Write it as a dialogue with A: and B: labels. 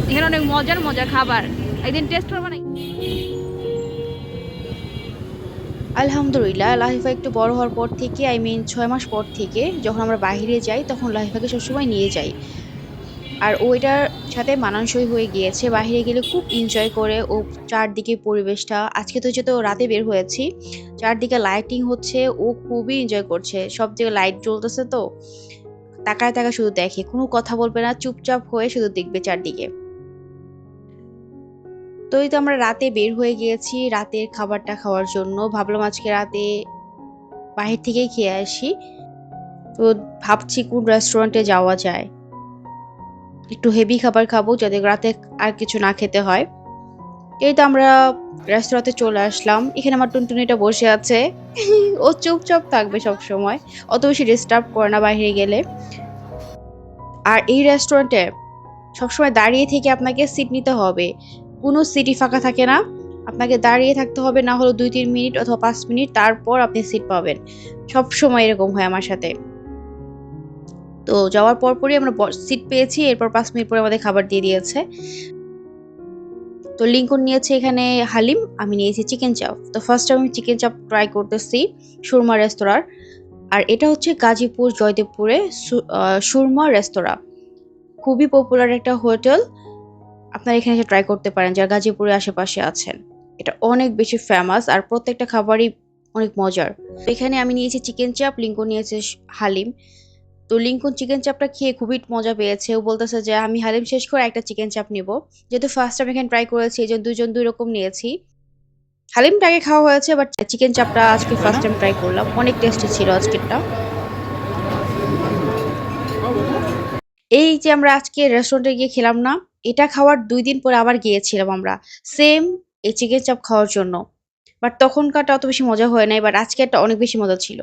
A: এখানে অনেক মজার মজার খাবার, একদিন টেস্ট করবো না?
B: আলহামদুলিল্লাহ, লাহিফা একটু বড় হওয়ার পর থেকে, আই মিন 6 মাস পর থেকে যখন আমরা বাইরে যাই তখন লাহিফাকে সবসময় নিয়ে যাই। আর ও এটার সাথে মানানসই হয়ে গিয়েছে। বাইরে গেলে খুব এনজয় করে ও। চারদিকে পরিবেশটা, আজকে তো যেহেতু রাতে বের হয়েছি, চারদিকে লাইটিং হচ্ছে, ও খুবই এনজয় করছে। সব জায়গায় লাইট জ্বলতেছে তো তাকায় তাকায় শুধু দেখে, কোনো কথা বলবে না, চুপচাপ হয়ে শুধু দেখবে চারদিকে। তো এই তো আমরা রাতে বের হয়ে গিয়েছি রাতের খাবারটা খাওয়ার জন্য। ভাবলাম আজকে রাতে বাহির থেকেই খেয়ে আসি। তো ভাবছি কোন রেস্টুরেন্টে যাওয়া যায়, একটু হেভি খাবার খাবো যাতে রাতে আর কিছু না খেতে হয়। এই তো আমরা রেস্তোরাঁতে চলে আসলাম। এখানে আমার টুনটুনিটা বসে আছে। ও চুপচাপ থাকবে সব সময়, অত বেশি ডিস্টার্ব করে না বাইরে গেলে। আর এই রেস্টুরেন্টে সবসময় দাঁড়িয়ে থেকে আপনাকে সিট নিতে হবে, কোনো সিটই ফাঁকা থাকে না। আপনাকে দাঁড়িয়ে থাকতে হবে, না হলো 2-3 মিনিট অথবা 5 মিনিট, তারপর আপনি সিট পাবেন। সব সময় এরকম হয় আমার সাথে। তো যাওয়ার পরপরই আমরা সিট পেয়েছি, এরপর 5 মিনিট পরে আমাদের খাবার দিয়ে দিয়েছে। তো লিঙ্কন নিয়েছে এখানে হালিম, আমি নিয়েছি চিকেন চাপ। তো ফার্স্ট আমি চিকেন চাপ ট্রাই করতেছি সুরমা রেস্তোরাঁর। আর এটা হচ্ছে গাজীপুর জয়দেবপুরে সুরমা রেস্তোরাঁ, খুবই পপুলার একটা হোটেল। আপনারা এখানে এসে ট্রাই করতে পারেন যারা গাজীপুরের আশেপাশে আছেন। এটা অনেক বেশি ফেমাস আর প্রত্যেকটা খাবারই অনেক মজার। তো এখানে আমি নিয়েছি চিকেন চাপ, লিঙ্কন নিয়েছে হালিম। তো লিঙ্কন চিকেন চাপটা খেয়ে খুবই মজা পেয়েছে। ও বলতেছে যে আমি হালিম শেষ করে একটা চিকেন চাপ নিব। যেহেতু ফার্স্ট টাইম এখানে ট্রাই করেছি, এই জন্য দুজন দুই রকম নিয়েছি। হালিমটা আগে খাওয়া হয়েছে, বাট চিকেন চাপটা আজকে ফার্স্ট টাইম ট্রাই করলাম, অনেক টেস্টি ছিল আজকেরটা। এই যে আমরা আজকে রেস্টুরেন্টে গিয়ে খেলাম না, এটা খাওয়ার 2 দিন পরে আবার গিয়েছিলাম আমরা সেম এই চিকেন চাপ খাওয়ার জন্য। বাট তখনকারটা অত বেশি মজা হয় নাই, বাট আজকেরটা অনেক বেশি মজা ছিল।